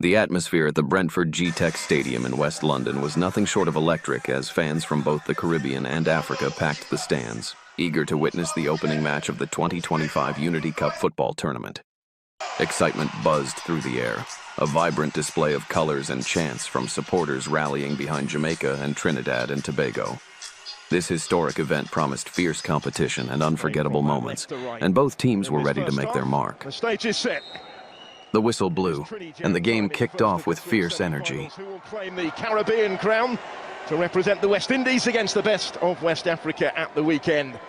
The atmosphere at the Brentford GTech Stadium in West London was nothing short of electric as fans from both the Caribbean and Africa packed the stands, eager to witness the opening match of the 2025 Unity Cup football tournament. Excitement buzzed through the air, a vibrant display of colors and chants from supporters rallying behind Jamaica and Trinidad and Tobago. This historic event promised fierce competition and unforgettable moments, and both teams were ready to make their mark. The stage is set. The whistle blew, and the game kicked off with fierce energy. Who will claim the Caribbean crown to represent the West Indies against the best of West Africa at the weekend.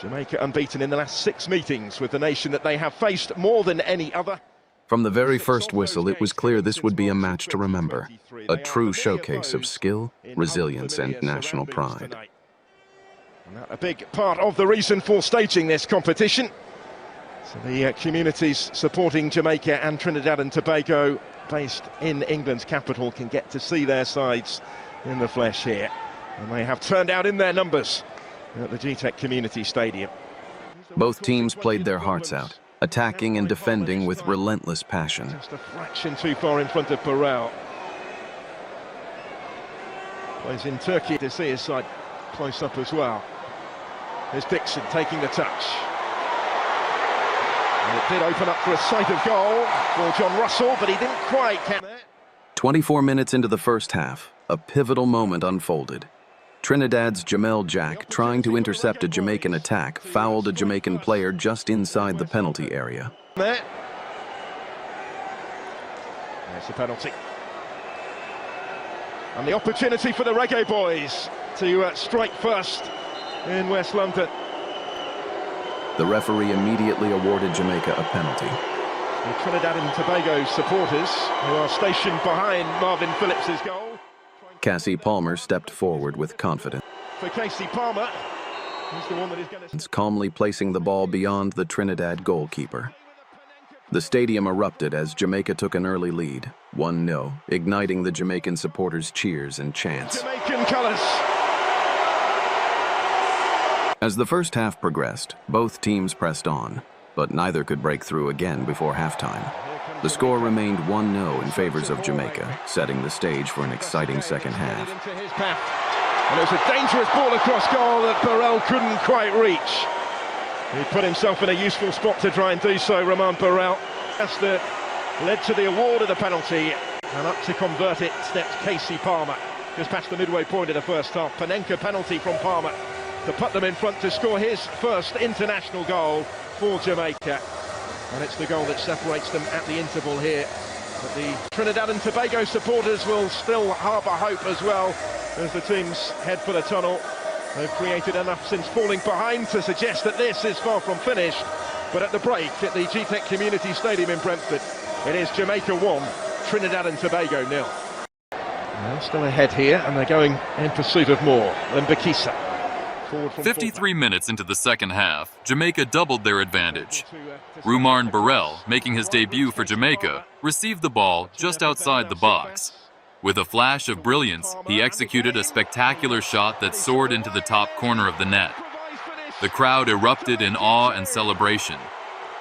Jamaica unbeaten in the last 6 meetings with the nation that they have faced more than any other. From the very first whistle, it was clear this would be a match to remember, a true showcase of skill, resilience, and national pride. And that a big part of the reason for staging this competition. So the communities supporting Jamaica and Trinidad and Tobago, based in England's capital, can get to see their sides in the flesh here. And they have turned out in their numbers at the GTech Community Stadium. Both teams played their hearts out, attacking and defending with relentless passion. Just a fraction too far in front of Burrell. Plays in Turkey to see his side close up as well. Here's Dixon taking the touch. And it did open up for a sight of goal for John Russell, but he didn't quite get there. 24 minutes into the first half, a pivotal moment unfolded. Trinidad's Jamel Jack, trying to intercept a Jamaican attack, fouled a Jamaican player just inside the penalty area. There's the penalty. And the opportunity for the Reggae Boys to strike first in West London. The referee immediately awarded Jamaica a penalty. The Trinidad and Tobago supporters, who are stationed behind Marvin Phillips's goal. Cassie Palmer stepped forward with confidence, For Casey Palmer, he's the one that is going to... calmly placing the ball beyond the Trinidad goalkeeper. The stadium erupted as Jamaica took an early lead, 1-0, igniting the Jamaican supporters' cheers and chants. Jamaican colours. As the first half progressed, both teams pressed on, but neither could break through again before halftime. The score remained 1-0 in favors of Jamaica, setting the stage for an exciting second half. And it was a dangerous ball across goal that Burrell couldn't quite reach. He put himself in a useful spot to try and do so, Roman Burrell. That's that led to the award of the penalty, and up to convert it steps Casey Palmer. Just past the midway point of the first half. Panenka penalty from Palmer to put them in front to score his first international goal for Jamaica. And it's the goal that separates them at the interval here. But the Trinidad and Tobago supporters will still harbour hope as well as the teams head for the tunnel. They've created enough since falling behind to suggest that this is far from finished. But at the break at the GTech Community Stadium in Brentford, it is Jamaica 1, Trinidad and Tobago 0. They're still ahead here, and they're going in pursuit of more. Mbakisa. 53 minutes into the second half, Jamaica doubled their advantage. Roman Burrell, making his debut for Jamaica, received the ball just outside the box. With a flash of brilliance, he executed a spectacular shot that soared into the top corner of the net. The crowd erupted in awe and celebration.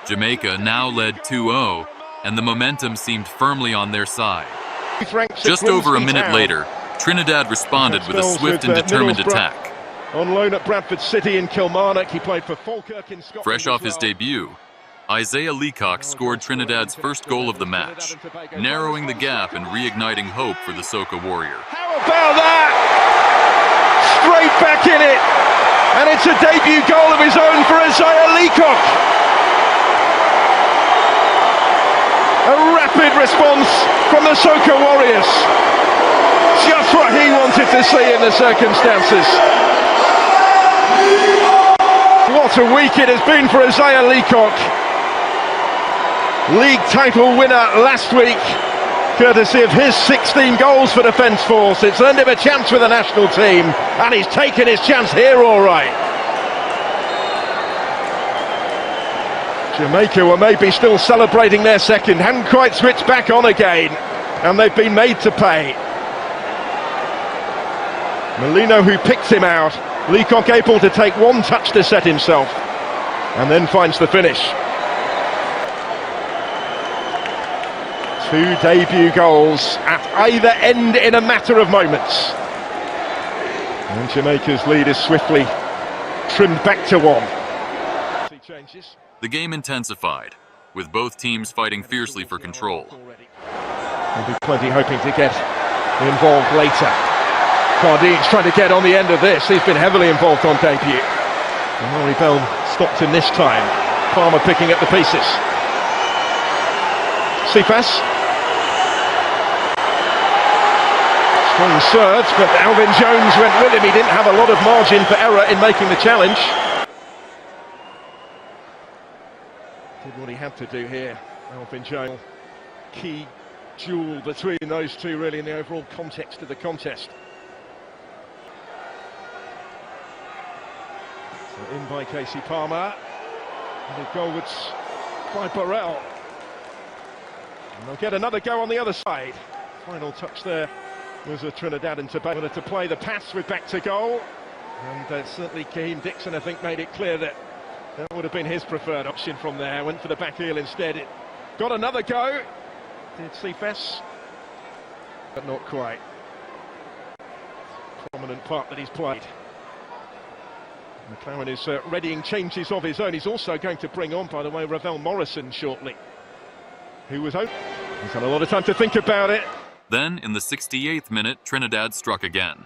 Jamaica now led 2-0, and the momentum seemed firmly on their side. Just over a minute later, Trinidad responded with a swift and determined attack. On loan at Bradford City in Kilmarnock, he played for Falkirk in Scotland. Fresh off his debut, Isaiah Leacock scored Trinidad's first goal of the match, narrowing the gap and reigniting hope for the Soca Warrior. How about that? Straight back in it, and it's a debut goal of his own for Isaiah Leacock. A rapid response from the Soca Warriors. Just what he wanted to see in the circumstances. What a week it has been for Isaiah Leacock. League title winner last week, courtesy of his 16 goals for Defence Force. It's earned him a chance with the national team, and he's taken his chance here all right. Jamaica were maybe still celebrating their second, hadn't quite switched back on again, and they've been made to pay. Molino, who picked him out, Leacock able to take one touch to set himself, and then finds the finish. Two debut goals at either end in a matter of moments. And Jamaica's lead is swiftly trimmed back to one. The game intensified, with both teams fighting fiercely for control. There'll be plenty hoping to get involved later. Cardin's trying to get on the end of this. He's been heavily involved on debut. And Maury Bell stopped him this time. Palmer picking up the pieces. Cephas. Strong surge, but Alvin Jones went with him. He didn't have a lot of margin for error in making the challenge. Did what he had to do here. Alvin Jones, key duel between those two really in the overall context of the contest. So in by Casey Palmer. And the goalwards by Burrell. And they'll get another go on the other side. Final touch there was a Trinidad and Tobago to play the pass with back to goal. And certainly Keane Dixon, I think, made it clear that that would have been his preferred option from there. Went for the back heel instead. It got another go. Did Cephas, but not quite. Prominent part that he's played. McLaren is readying changes of his own. He's also going to bring on, by the way, Ravel Morrison shortly, who was out. He's had a lot of time to think about it. Then, in the 68th minute, Trinidad struck again.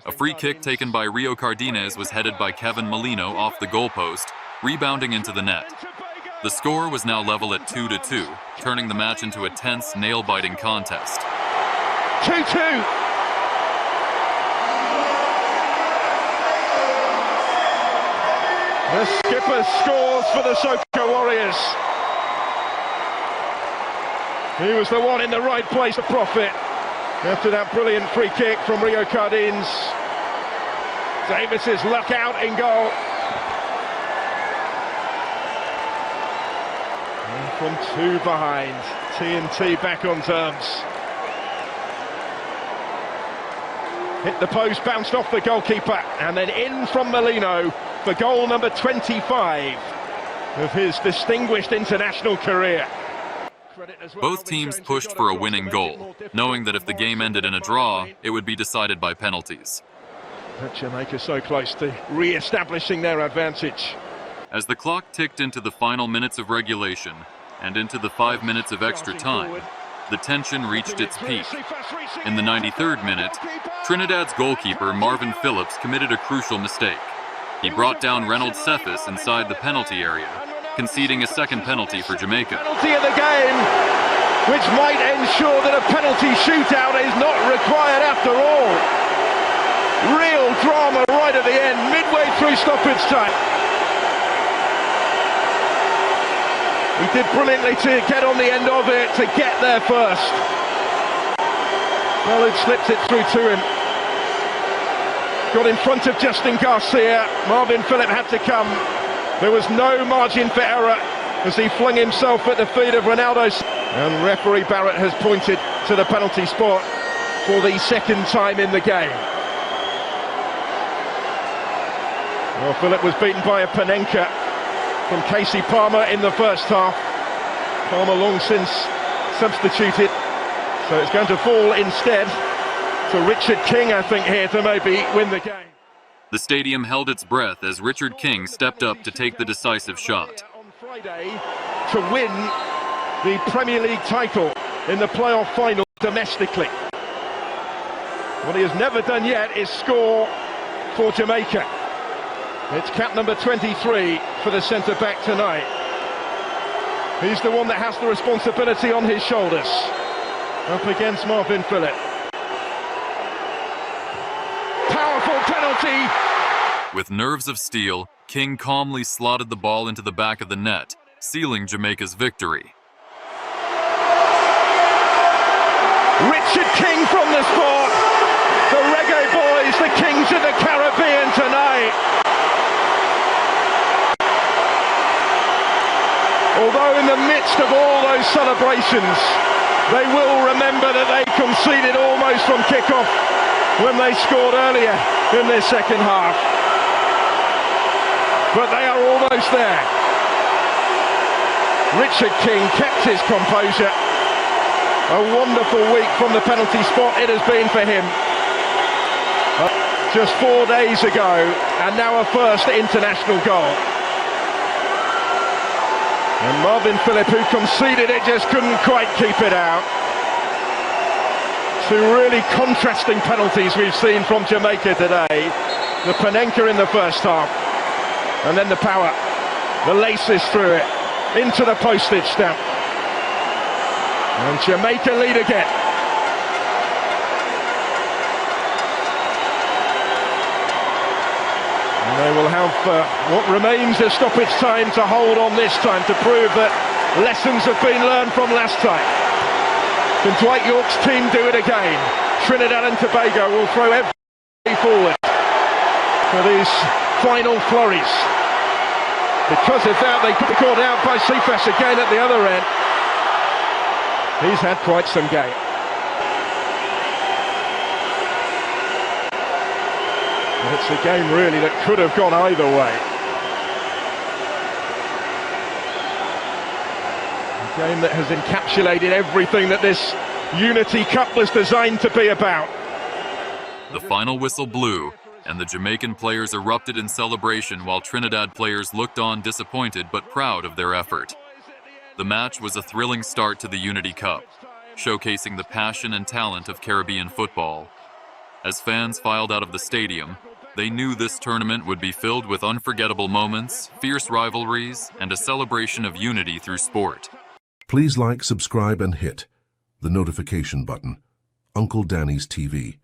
A free kick taken by Rio Cardinez was headed by Kevin Molino off the goalpost, rebounding into the net. The score was now level at 2-2, turning the match into a tense, nail-biting contest. 2-2. The skipper scores for the Soca Warriors. He was the one in the right place to profit after that brilliant free kick from Rio Cardinez. Davis's luck out in goal. And from two behind, TNT back on terms. Hit the post, bounced off the goalkeeper, and then in from Molino for goal number 25 of his distinguished international career. Both teams pushed for a winning goal, knowing that if the game ended in a draw, it would be decided by penalties. But Jamaica so close to re-establishing their advantage. As the clock ticked into the final minutes of regulation and into the 5 minutes of extra time, the tension reached its peak. In the 93rd minute, Trinidad's goalkeeper Marvin Phillips committed a crucial mistake. He brought down Reynolds Cephas inside the penalty area, conceding a second penalty for Jamaica. Penalty of the game, which might ensure that a penalty shootout is not required after all. Real drama right at the end, midway through stoppage time. He did brilliantly to get on the end of it, to get there first. Well, it slipped it through to him. Got in front of Justin Garcia. Marvin Phillip had to come. There was no margin for error as he flung himself at the feet of Ronaldo. And referee Barrett has pointed to the penalty spot for the second time in the game. Well, Phillip was beaten by a Panenka from Casey Palmer in the first half. Palmer long since substituted, so it's going to fall instead to Richard King, I think, here to maybe win the game. The stadium held its breath as Richard King stepped up to take the decisive shot. On Friday to win the Premier League title in the playoff final domestically. What he has never done yet is score for Jamaica. It's cap number 23 for the centre-back tonight. He's the one that has the responsibility on his shoulders. Up against Marvin Phillip. Powerful penalty. With nerves of steel, King calmly slotted the ball into the back of the net, sealing Jamaica's victory. Richard King from the spot. The Reggae Boys, the Kings of the Caribbean tonight. Although in the midst of all those celebrations, they will remember that they conceded almost from kickoff when they scored earlier in their second half. But they are almost there. Richard King kept his composure. A wonderful week from the penalty spot it has been for him. Just 4 days ago, and now a first international goal. And Marvin Phillip, who conceded it, just couldn't quite keep it out. Two really contrasting penalties we've seen from Jamaica today. The Panenka in the first half, and then the power, the laces through it, into the postage stamp. And Jamaica lead again. And they will have what remains of stoppage time to hold on this time, to prove that lessons have been learned from last time. Can Dwight York's team do it again? Trinidad and Tobago will throw everything forward for these final flurries. Because of that, they could be caught out by Cephas again at the other end. He's had quite some game. And it's a game really that could have gone either way. A game that has encapsulated everything that this Unity Cup was designed to be about. The final whistle blew, and the Jamaican players erupted in celebration while Trinidad players looked on disappointed but proud of their effort. The match was a thrilling start to the Unity Cup, showcasing the passion and talent of Caribbean football. As fans filed out of the stadium, they knew this tournament would be filled with unforgettable moments, fierce rivalries, and a celebration of unity through sport. Please like, subscribe, and hit the notification button. Uncle Danny's TV.